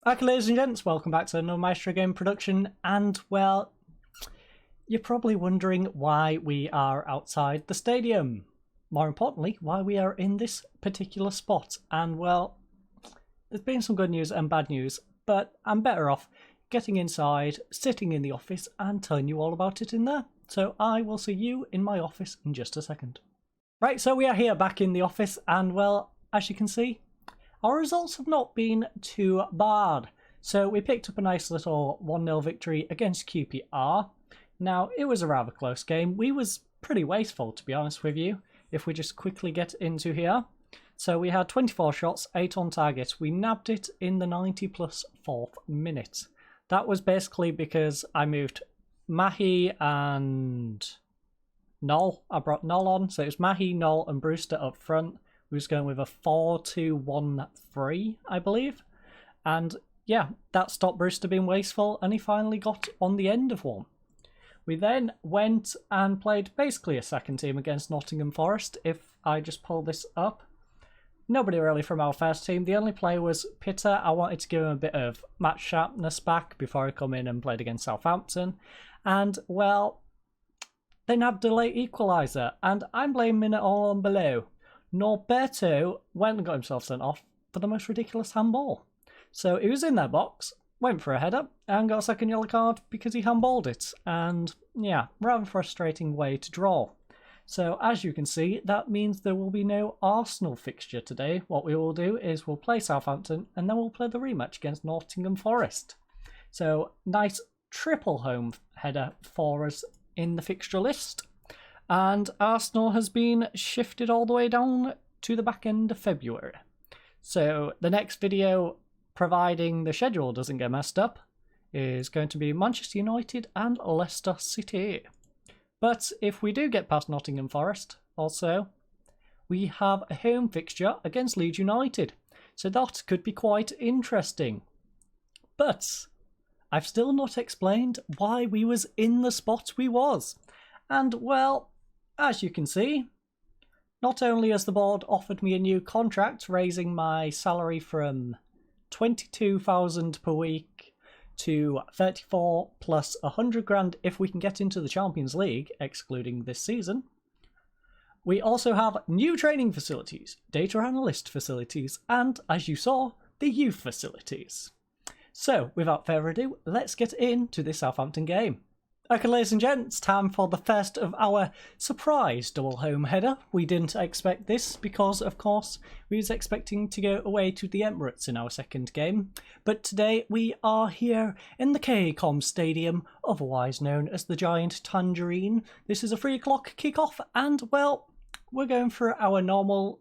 Okay, ladies and gents, welcome back to another Maestro Game production, and well, you're probably wondering why we are outside the stadium. More importantly, why we are in this particular spot, and well, there's been some good news and bad news, but I'm better off getting inside, sitting in the office, and telling you all about it in there. So I will see you in my office in just a second. Right, so we are here back in the office, and well, as you can see, our results have not been too bad. So we picked up a nice little 1-0 victory against QPR. Now, it was a rather close game. We was pretty wasteful, to be honest with you, if we just quickly get into here. So we had 24 shots, 8 on target. We nabbed it in the 90 plus 4th minute. That was basically because I moved Mahi and Noel. I brought Noel on. So it was Mahi, Noel and Brewster up front. We was going with a 4-2-1-3, I believe. And yeah, that stopped Brewster being wasteful, and he finally got on the end of one. We then went and played basically a second team against Nottingham Forest. If I just pull this up, nobody really from our first team. The only player was Pitter. I wanted to give him a bit of match sharpness back before I come in and played against Southampton. And well, they nabbed a late equaliser, and I'm blaming it all on below. Norberto went and got himself sent off for the most ridiculous handball. So he was in their box, went for a header, and got a second yellow card because he handballed it. And yeah, rather frustrating way to draw. So as you can see, that means there will be no Arsenal fixture today. What we will do is we'll play Southampton, and then we'll play the rematch against Nottingham Forest. So nice triple home header for us in the fixture list. And Arsenal has been shifted all the way down to the back end of February. So the next video, providing the schedule doesn't get messed up, is going to be Manchester United and Leicester City. But if we do get past Nottingham Forest, also, we have a home fixture against Leeds United. So that could be quite interesting. But I've still not explained why we was in the spot we was. And well, as you can see, not only has the board offered me a new contract, raising my salary from 22,000 per week to 34 plus 100 grand if we can get into the Champions League, excluding this season. We also have new training facilities, data analyst facilities, and, as you saw, the youth facilities. So, without further ado, let's get into this Southampton game. Okay, ladies and gents, time for the first of our surprise double home header. We didn't expect this because, of course, we was expecting to go away to the Emirates in our second game. But today we are here in the KCOM Stadium, otherwise known as the Giant Tangerine. This is a 3 o'clock kickoff, and, well, we're going for our normal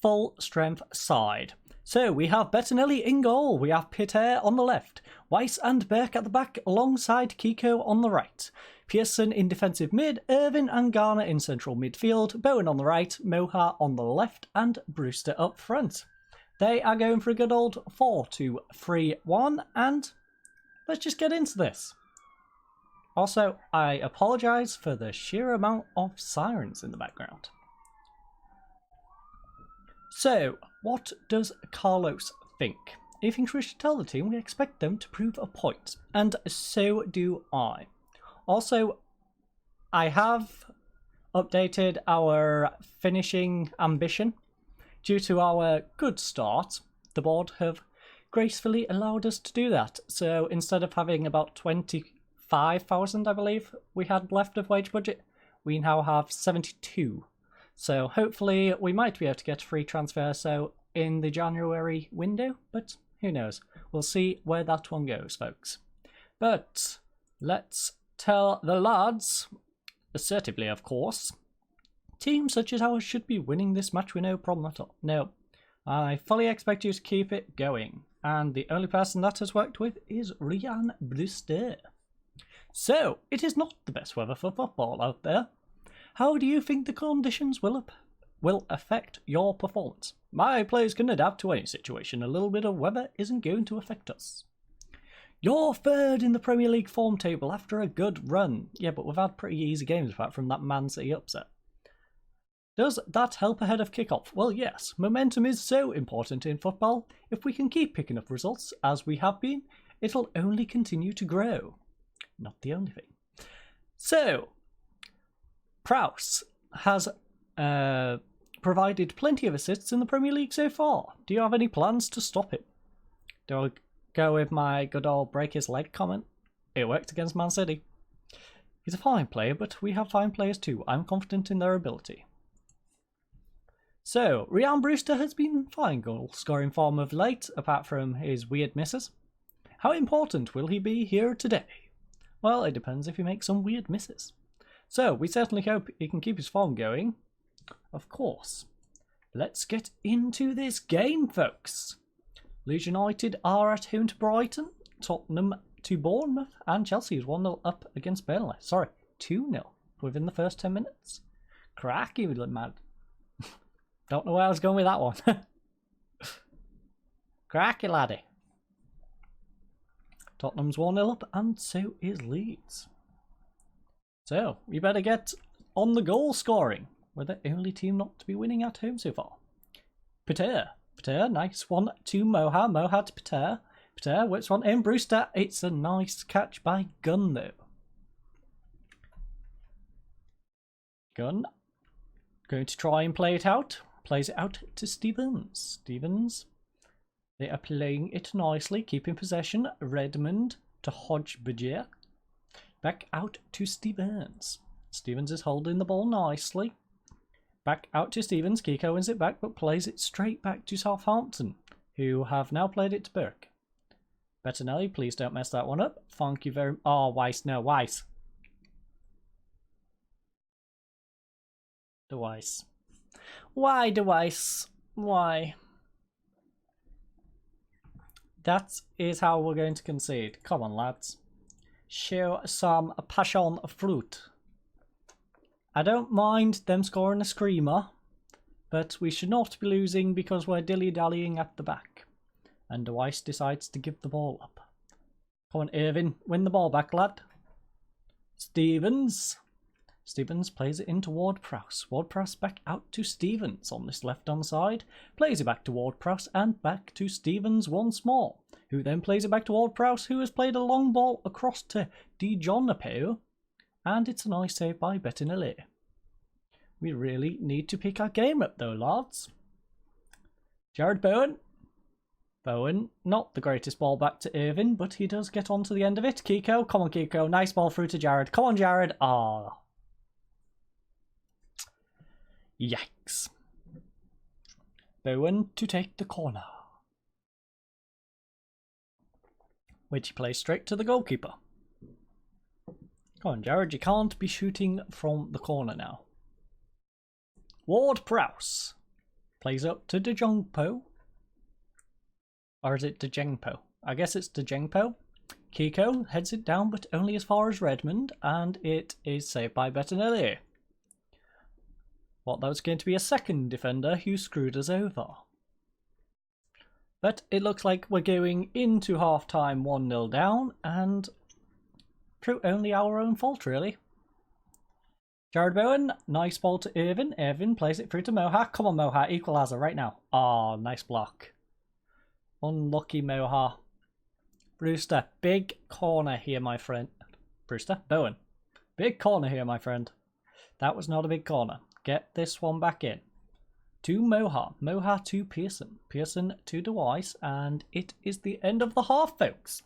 full-strength side. So we have Bettinelli in goal, we have Pitter on the left, Weiss and Burke at the back alongside Kiko on the right, Pearson in defensive mid, Irvin and Garner in central midfield, Bowen on the right, Moha on the left and Brewster up front. They are going for a good old 4-2-3-1, and let's just get into this. Also, I apologise for the sheer amount of sirens in the background. So, what does Carlos think? If he thinks we should tell the team, we expect them to prove a point. And so do I. Also, I have updated our finishing ambition. Due to our good start, the board have gracefully allowed us to do that. So instead of having about 25,000, I believe, we had left of wage budget, we now have 72. So hopefully we might be able to get a free transfer in the January window, but who knows. We'll see where that one goes, folks. But let's tell the lads, assertively of course, teams such as ours should be winning this match with no problem at all. No, I fully expect you to keep it going. And the only person that has worked with is Ryan Brewster. So, it is not the best weather for football out there. How do you think the conditions will affect your performance? My players can adapt to any situation. A little bit of weather isn't going to affect us. You're third in the Premier League form table after a good run. Yeah, but we've had pretty easy games apart from that Man City upset. Does that help ahead of kickoff? Well, yes. Momentum is so important in football. If we can keep picking up results, as we have been, it'll only continue to grow. Not the only thing. So, Prowse has provided plenty of assists in the Premier League so far. Do you have any plans to stop him? Do I go with my good old break his leg comment? It worked against Man City. He's a fine player, but we have fine players too. I'm confident in their ability. So, Ryan Brewster has been fine goal-scoring form of late, apart from his weird misses. How important will he be here today? Well, it depends if he makes some weird misses. So, we certainly hope he can keep his form going. Of course. Let's get into this game, folks. Leeds United are at home to Brighton, Tottenham to Bournemouth, and Chelsea is 1-0 up against Burnley. Sorry, 2-0 within the first 10 minutes. Cracky, man. Don't know where I was going with that one. Cracky, laddie. Tottenham's 1-0 up, and so is Leeds. So, we better get on the goal scoring. We're the only team not to be winning at home so far. Pater, nice one to Moha. Moha to Pater. Pater whips one in. Brewster, it's a nice catch by Gunn though. Gunn, going to try and play it out. Plays it out to Stevens. Stevens, they are playing it nicely, keeping possession. Redmond to Hodge-Bajir. Back out to Stevens. Stevens is holding the ball nicely. Back out to Stevens. Kiko wins it back, but plays it straight back to Southampton, who have now played it to Burke. Bettinelli, please don't mess that one up. Thank you very much. Oh, Weiss, no, Weiss. The Weiss. Why, the Weiss? Why? That is how we're going to concede. Come on, lads. Show some passion fruit. I don't mind them scoring a screamer, but we should not be losing because we're dilly-dallying at the back. And Weiss decides to give the ball up. Come on, Irvin, win the ball back, lad. Stevens. Stevens plays it in to Ward-Prowse. Ward-Prowse back out to Stevens on this left-hand side. Plays it back to Ward-Prowse and back to Stevens once more, who then plays it back to Ward-Prowse, who has played a long ball across to DiGiannapo. And it's a nice save by Bettinelli. We really need to pick our game up though, lads. Jared Bowen. Bowen, not the greatest ball back to Irvin, but he does get on to the end of it. Kiko, come on Kiko, nice ball through to Jared. Come on Jared. Ah. Yikes. Bowen to take the corner, which he plays straight to the goalkeeper. Come on, Jared, you can't be shooting from the corner now. Ward-Prowse plays up to DeJongpo. Or is it DeJengpo? I guess it's DeJengpo. Kiko heads it down, but only as far as Redmond, and it is saved by Bettinelli. Well, that was going to be a second defender who screwed us over. But it looks like we're going into half-time 1-0 down, and through only our own fault, really. Jared Bowen, nice ball to Irvin. Irvin plays it through to Moha. Come on, Moha, equaliser right now. Oh, nice block. Unlucky Moha. Brewster, big corner here, my friend. Brewster, Bowen. Big corner here, my friend. That was not a big corner. Get this one back in. To Moha. Moha to Pearson. Pearson to DeWeiss. And it is the end of the half, folks.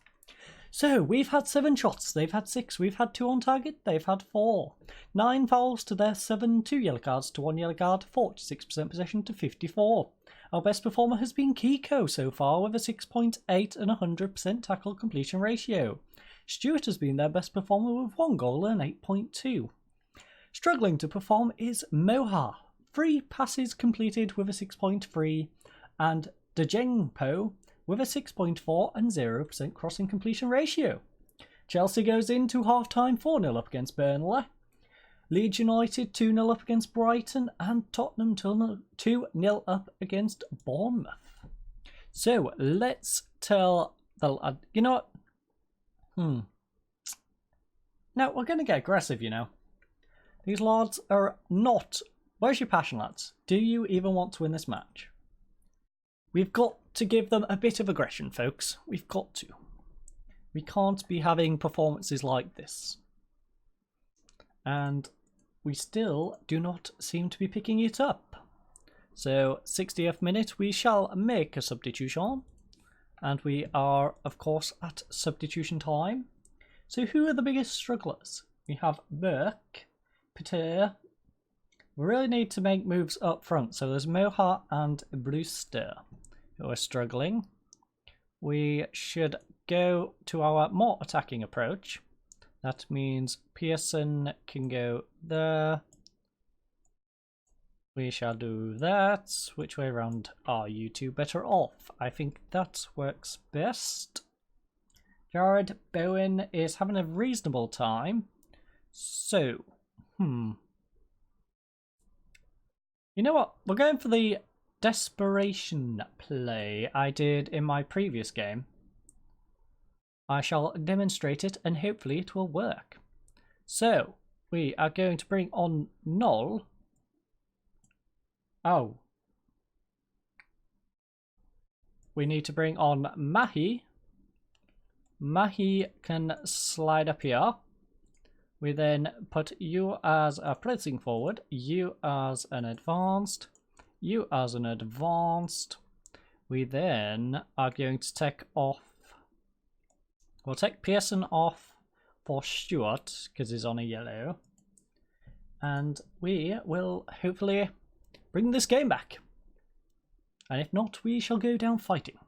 So, we've had 7 shots. They've had 6. We've had 2 on target. They've had 4. 9 fouls to their 7. 2 yellow cards to 1 yellow card. 46% possession to 54. Our best performer has been Kiko so far with a 6.8 and 100% tackle completion ratio. Stewart has been their best performer with 1 goal and 8.2. Struggling to perform is Moha. 3 passes completed with a 6.3, and DeJengpo with a 6.4 and 0% crossing completion ratio. Chelsea goes into half-time 4-0 up against Burnley. Leeds United 2-0 up against Brighton, and Tottenham 2-0 up against Bournemouth. So let's tell the lad, you know what? Now we're going to get aggressive, you know. These lads are not Where's your passion, lads? Do you even want to win this match? We've got to give them a bit of aggression, folks. We've got to. We can't be having performances like this. And we still do not seem to be picking it up. So, 60th minute, we shall make a substitution. And we are, of course, at substitution time. So who are the biggest strugglers? We have Burke, Peter. We really need to make moves up front. So there's Mohart and Brewster who are struggling. We should go to our more attacking approach. That means Pearson can go there. We shall do that. Which way around are you two better off? I think that works best. Jared Bowen is having a reasonable time. So, you know what? We're going for the desperation play I did in my previous game. I shall demonstrate it and hopefully it will work. So, we are going to bring on Noel. Oh. We need to bring on Mahi. Mahi can slide up here. We then put you as a pressing forward, you as an advanced, you as an advanced. We then are going to take off, we'll take Pearson off for Stuart because he's on a yellow. And we will hopefully bring this game back. And if not, we shall go down fighting.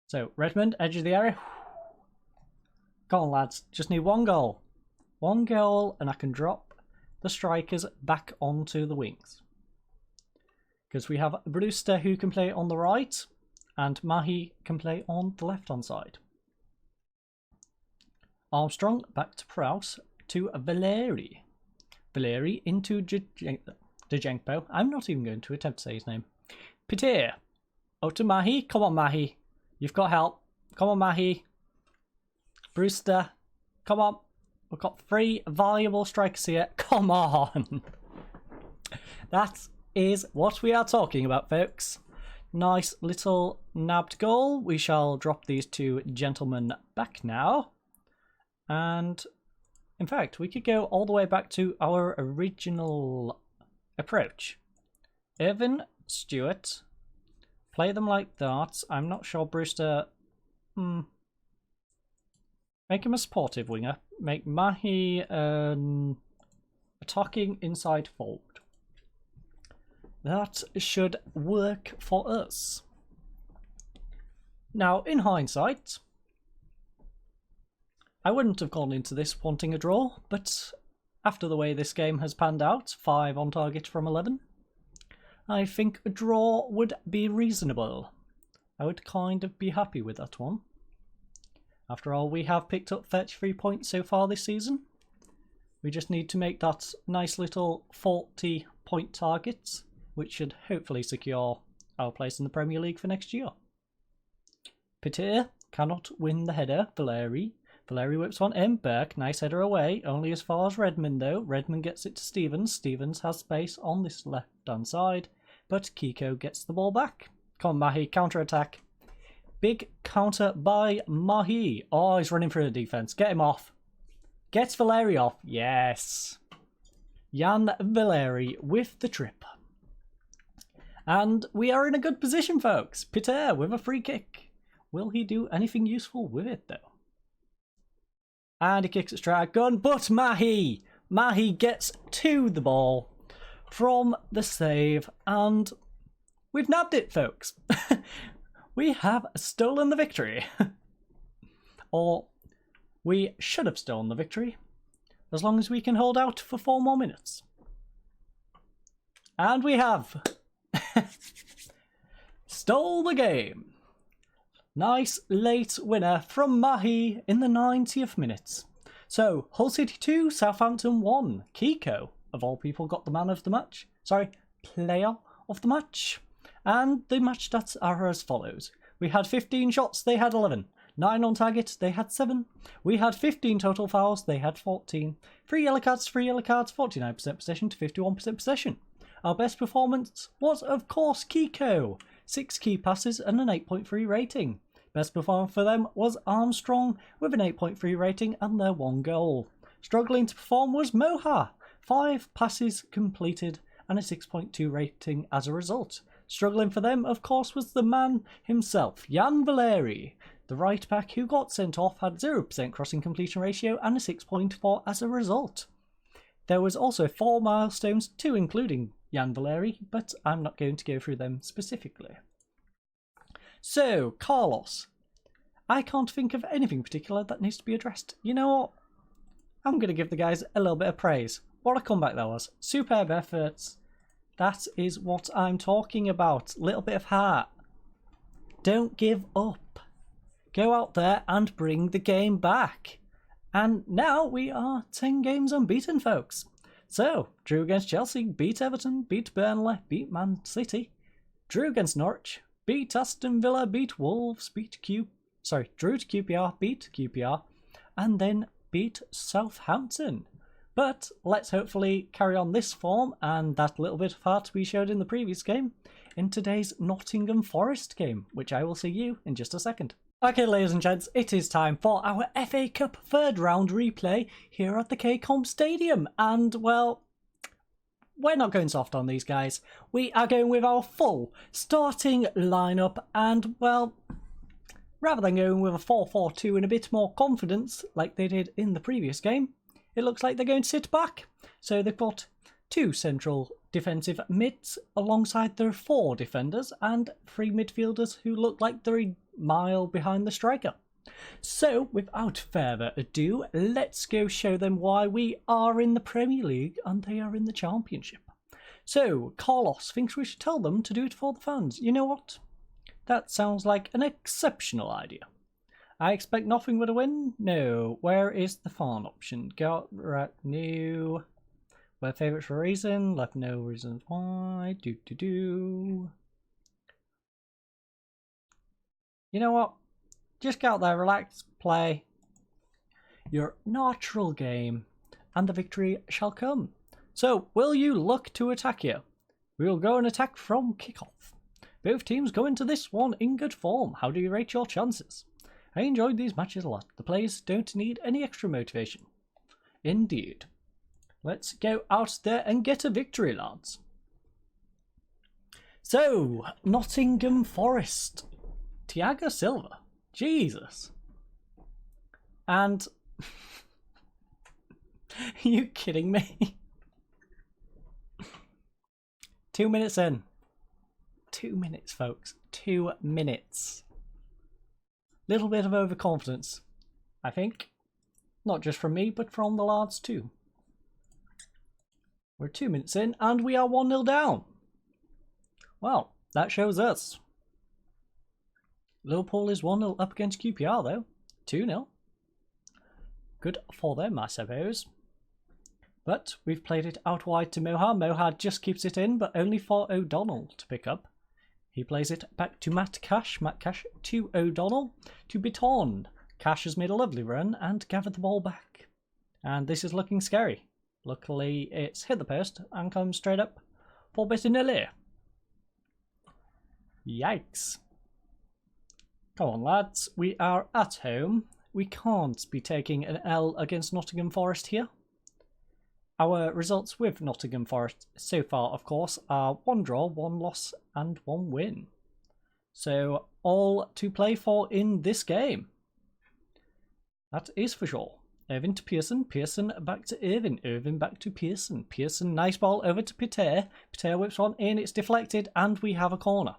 So, Redmond, edge of the area. Go on, lads. Just need one goal. One goal, and I can drop the strikers back onto the wings. Because we have Brewster who can play on the right, and Mahi can play on the left-hand side. Armstrong back to Prowse to Valeri. Valeri into Dejenko. I'm not even going to attempt to say his name. Peter. Oh, to Mahi. Come on, Mahi. You've got help. Come on, Mahi. Brewster. Come on. We've got 3 valuable strikers here. Come on. That is what we are talking about, folks. Nice little nabbed goal. We shall drop these 2 gentlemen back now. And, in fact, we could go all the way back to our original approach. Irvin, Stewart, play them like that. I'm not sure Brewster... Make him a supportive winger. Make Mahi attacking inside forward. That should work for us. Now, in hindsight, I wouldn't have gone into this wanting a draw, but after the way this game has panned out, 5 on target from 11, I think a draw would be reasonable. I would kind of be happy with that one. After all, we have picked up 33 points so far this season. We just need to make that nice little 40-point target, which should hopefully secure our place in the Premier League for next year. Peter cannot win the header. Valeri whips one in. Burke, nice header away. Only as far as Redmond though. Redmond gets it to Stevens. Stevens has space on this left-hand side. But Kiko gets the ball back. Come on, Mahi, counter-attack. Big counter by Mahi. Oh, he's running through the defence. Get him off. Gets Valeri off. Yes. Jan Valeri with the trip. And we are in a good position, folks. Peter with a free kick. Will he do anything useful with it, though? And he kicks it straight at gun. But Mahi gets to the ball from the save. And we've nabbed it, folks. We have stolen the victory. Or we should have stolen the victory. As long as we can hold out for 4 more minutes. And we have stole the game. Nice late winner from Mahi in the 90th minute. So, Hull City 2, Southampton 1. Kiko, of all people, got the man of the match. Sorry, player of the match. And the match stats are as follows. We had 15 shots, they had 11. 9 on target, they had 7. We had 15 total fouls, they had 14. 3 yellow cards, 49% possession to 51% possession. Our best performance was, of course, Kiko. 6 key passes and an 8.3 rating. Best performer for them was Armstrong with an 8.3 rating and their 1 goal. Struggling to perform was Moha. 5 passes completed and a 6.2 rating as a result. Struggling for them, of course, was the man himself, Jan Valeri. The right back who got sent off had 0% crossing completion ratio and a 6.4 as a result. There was also 4 milestones, 2 including Jan Valeri, but I'm not going to go through them specifically. So, Carlos. I can't think of anything particular that needs to be addressed. You know what? I'm going to give the guys a little bit of praise. What a comeback that was. Superb efforts. That is what I'm talking about. Little bit of heart. Don't give up. Go out there and bring the game back. And now we are 10 games unbeaten, folks. So, drew against Chelsea, beat Everton, beat Burnley, beat Man City, drew against Norwich, beat Aston Villa, beat Wolves, drew to QPR, beat QPR, and then beat Southampton. But let's hopefully carry on this form and that little bit of heart we showed in the previous game in today's Nottingham Forest game, which I will see you in just a second. Okay, ladies and gents, it is time for our FA Cup third round replay here at the K-Comp Stadium. And, well, we're not going soft on these guys. We are going with our full starting lineup. And, well, rather than going with a 4-4-2 and a bit more confidence like they did in the previous game, it looks like they're going to sit back. So they've got 2 central defensive mids alongside their 4 defenders and 3 midfielders who look like they're a mile behind the striker. So without further ado, let's go show them why we are in the Premier League and they are in the Championship. So Carlos thinks we should tell them to do it for the fans. You know what? That sounds like an exceptional idea. I expect nothing but a win? No. Where is the fun option? Got right new. Where favourites for a reason, left no reasons why. You know what? Just go out there, relax, play your natural game, and the victory shall come. So, will you look to attack here? We will go and attack from kickoff. Both teams go into this one in good form. How do you rate your chances? I enjoyed these matches a lot. The players don't need any extra motivation. Indeed. Let's go out there and get a victory, lads. So, Nottingham Forest. Thiago Silva. Jesus. And... are you kidding me? 2 minutes in. 2 minutes, folks. 2 minutes. Little bit of overconfidence, I think. Not just from me, but from the lads too. We're 2 minutes in, and we are 1-0 down. Well, that shows us. Liverpool is 1-0 up against QPR, though. 2-0. Good for them, I suppose. But we've played it out wide to Moha. Moha just keeps it in, but only for O'Donnell to pick up. He plays it back to Matt Cash. Matt Cash to O'Donnell to Biton. Cash has made a lovely run and gathered the ball back. And this is looking scary. Luckily, it's hit the post and comes straight up for Bettinelli. Yikes. Come on, lads. We are at home. We can't be taking an L against Nottingham Forest here. Our results with Nottingham Forest so far, of course, are 1 draw, 1 loss, and 1 win. So, all to play for in this game. That is for sure. Irvin to Pearson, Pearson back to Irvin, Irvin back to Pearson, Pearson, nice ball over to Peter, Peter whips one in, it's deflected, and we have a corner.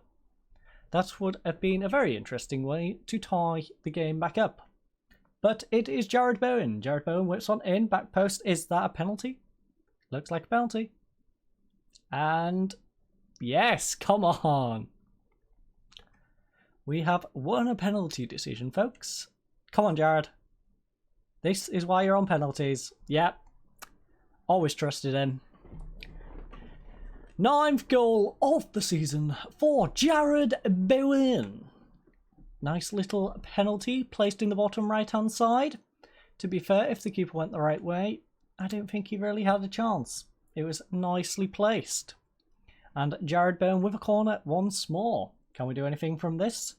That would have been a very interesting way to tie the game back up. But it is Jared Bowen. Jared Bowen whips one in, back post. Is that a penalty? Looks like a penalty. And yes, come on. We have won a penalty decision, folks. Come on, Jared. This is why you're on penalties. Yep. Always trusted him. 9th goal of the season for Jared Bowen. Nice little penalty placed in the bottom right-hand side. To be fair, if the keeper went the right way, I don't think he really had a chance. It was nicely placed. And Jared Bowen with a corner once more. Can we do anything from this?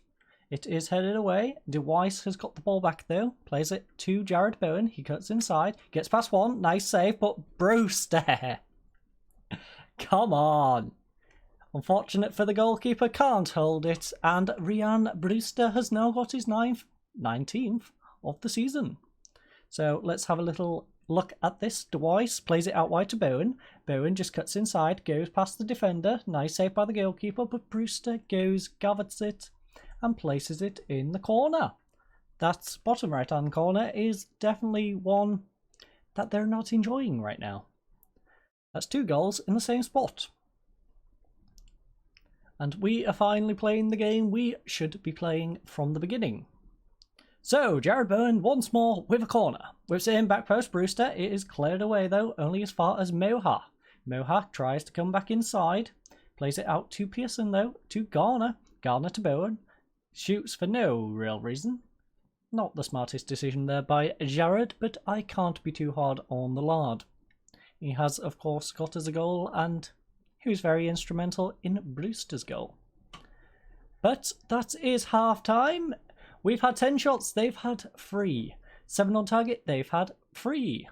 It is headed away. DeWeiss has got the ball back though. Plays it to Jared Bowen. He cuts inside. Gets past one. Nice save, but Brewster. Come on. Unfortunate for the goalkeeper. Can't hold it. And Ryan Brewster has now got his 19th of the season. So let's have a little look at this. DeWeiss plays it out wide to Bowen. Bowen just cuts inside. Goes past the defender. Nice save by the goalkeeper. But Brewster gathers it and places it in the corner. That bottom right hand corner is definitely one that they're not enjoying right now. That's 2 goals in the same spot. And we are finally playing the game we should be playing from the beginning. So Jared Bowen once more with a corner. With him back post Brewster. It is cleared away though, only as far as Moha. Moha tries to come back inside. Plays it out to Pearson though, to Garner. Garner to Bowen. Shoots for no real reason. Not the smartest decision there by Jared, but I can't be too hard on the lad. He has, of course, got us a goal, and he was very instrumental in Brewster's goal. But that is half time. We've had 10 shots, they've had 3. 7 on target, they've had 3.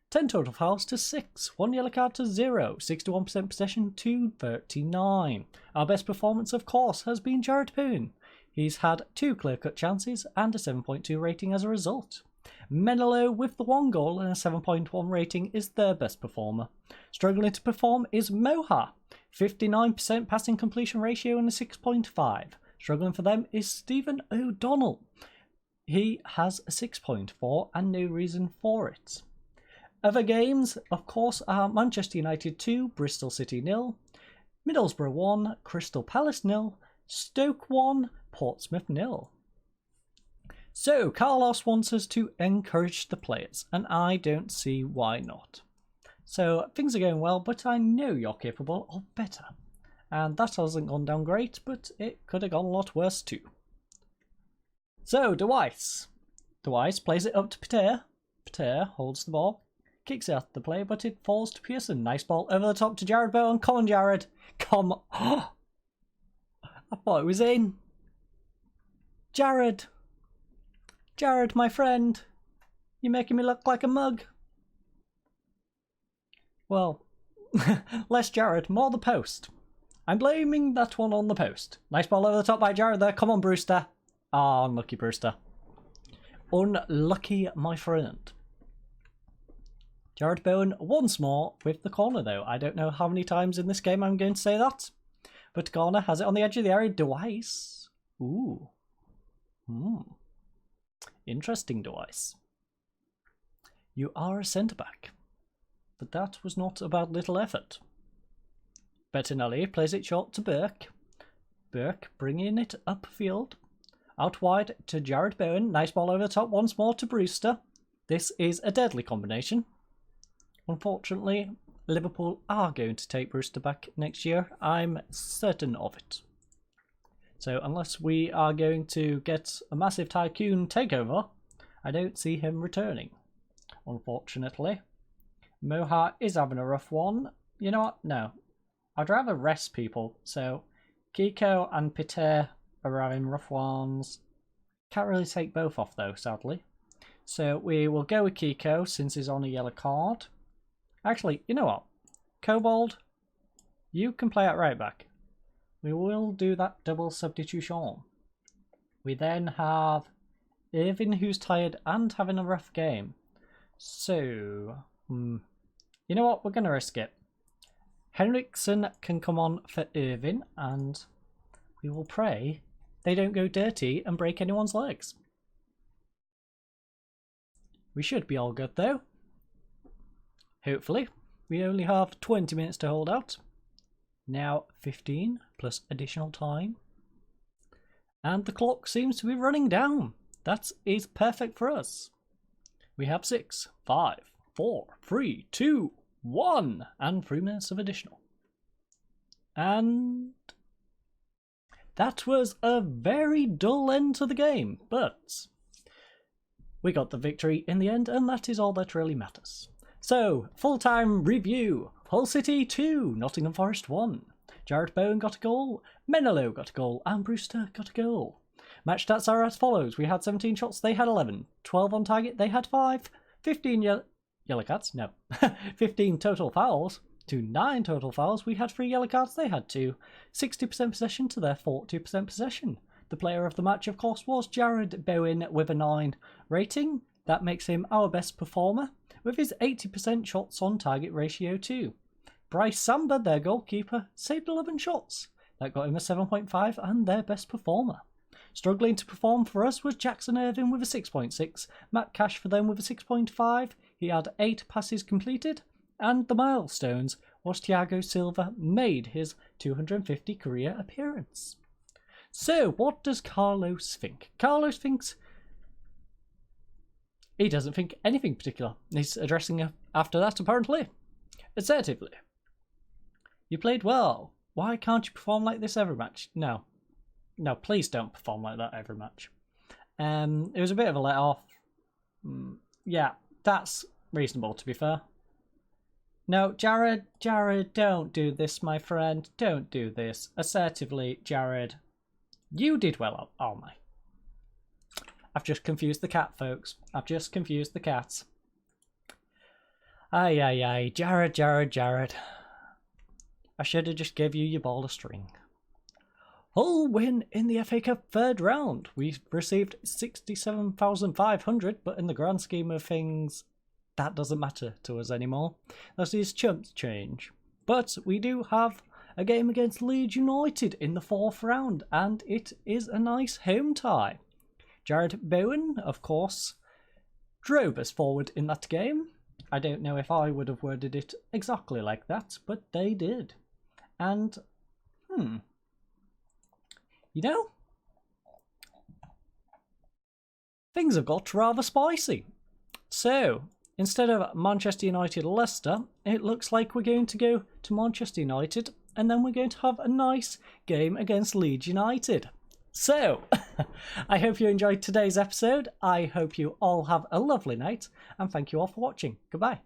10 total fouls to 6. 1 yellow card to 0. 61% possession to 39. Our best performance, of course, has been Jared Bowen. He's had 2 clear-cut chances and a 7.2 rating as a result. Menelo with the 1 goal and a 7.1 rating is their best performer. Struggling to perform is Moha. 59% passing completion ratio and a 6.5. Struggling for them is Stephen O'Donnell. He has a 6.4 and no reason for it. Other games, of course, are Manchester United 2, Bristol City 0, Middlesbrough 1, Crystal Palace 0, Stoke 1, Portsmouth 0. So, Carlos wants us to encourage the players, and I don't see why not. So, things are going well, but I know you're capable of better. And that hasn't gone down great, but it could have gone a lot worse too. So, DeWeiss. DeWeiss plays it up to Pater. Pater holds the ball, kicks out the play, but it falls to Pearson. Nice ball over the top to Jared Bowen. Come on, Jared. Come on. I thought it was in. Jared. Jared, my friend. You're making me look like a mug. Well, less Jared, more the post. I'm blaming that one on the post. Nice ball over the top by Jared there. Come on, Brewster. Ah, unlucky Brewster. Unlucky, my friend. Jared Bowen once more with the corner, though. I don't know how many times in this game I'm going to say that. But Garner has it on the edge of the area. DeWeiss. Ooh. Interesting, DeWeiss. You are a centre-back. But that was not a bad little effort. Bettinelli plays it short to Burke. Burke bringing it upfield. Out wide to Jared Bowen. Nice ball over the top once more to Brewster. This is a deadly combination. Unfortunately, Liverpool are going to take Brewster back next year. I'm certain of it. So unless we are going to get a massive tycoon takeover, I don't see him returning. Unfortunately. Moha is having a rough one. You know what? No. I'd rather rest people. So Kiko and Pater are having rough ones. Can't really take both off though, sadly. So we will go with Kiko since he's on a yellow card. Actually, you know what? Kobold, you can play at right back. We will do that double substitution. We then have Irvin, who's tired and having a rough game. So, you know what? We're going to risk it. Henriksen can come on for Irvin, and we will pray they don't go dirty and break anyone's legs. We should be all good though. Hopefully. We only have 20 minutes to hold out. Now 15 plus additional time. And the clock seems to be running down. That is perfect for us. We have 6, 5, 4, 3, 2, 1. And 3 minutes of additional. And that was a very dull end to the game, but we got the victory in the end, and that is all that really matters. So, full-time review. Hull City 2, Nottingham Forest 1. Jared Bowen got a goal, Menelo got a goal, and Brewster got a goal. Match stats are as follows. We had 17 shots, they had 11. 12 on target, they had 5. 15 yellow cards? No. 15 total fouls. To 9 total fouls, we had 3 yellow cards, they had 2. 60% possession to their 42% possession. The player of the match, of course, was Jared Bowen with a 9 rating. That makes him our best performer, with his 80% shots on target ratio too. Bryce Samba, their goalkeeper, saved 11 shots. That got him a 7.5 and their best performer. Struggling to perform for us was Jackson Irving with a 6.6, Matt Cash for them with a 6.5, he had 8 passes completed, and the milestones was Thiago Silva made his 250 career appearance. So, what does Carlos think? Carlos thinks he doesn't think anything particular. He's addressing after that, apparently. Assertively. You played well. Why can't you perform like this every match? No. No, please don't perform like that every match. It was a bit of a let-off. Yeah, that's reasonable, to be fair. No, Jared, don't do this, my friend. Don't do this. Assertively, Jared. You did well. Oh, my. I've just confused the cat, folks. I've just confused the cat. Aye. Jared. I should have just gave you your ball of string. Hull win in the FA Cup third round. We received 67,500, but in the grand scheme of things, that doesn't matter to us anymore. That is chump change. But we do have a game against Leeds United in the fourth round, and it is a nice home tie. Jared Bowen, of course, drove us forward in that game. I don't know if I would have worded it exactly like that, but they did. And, you know, things have got rather spicy. So, instead of Manchester United-Leicester, it looks like we're going to go to Manchester United, and then we're going to have a nice game against Leeds United. So, I hope you enjoyed today's episode. I hope you all have a lovely night, and thank you all for watching. Goodbye.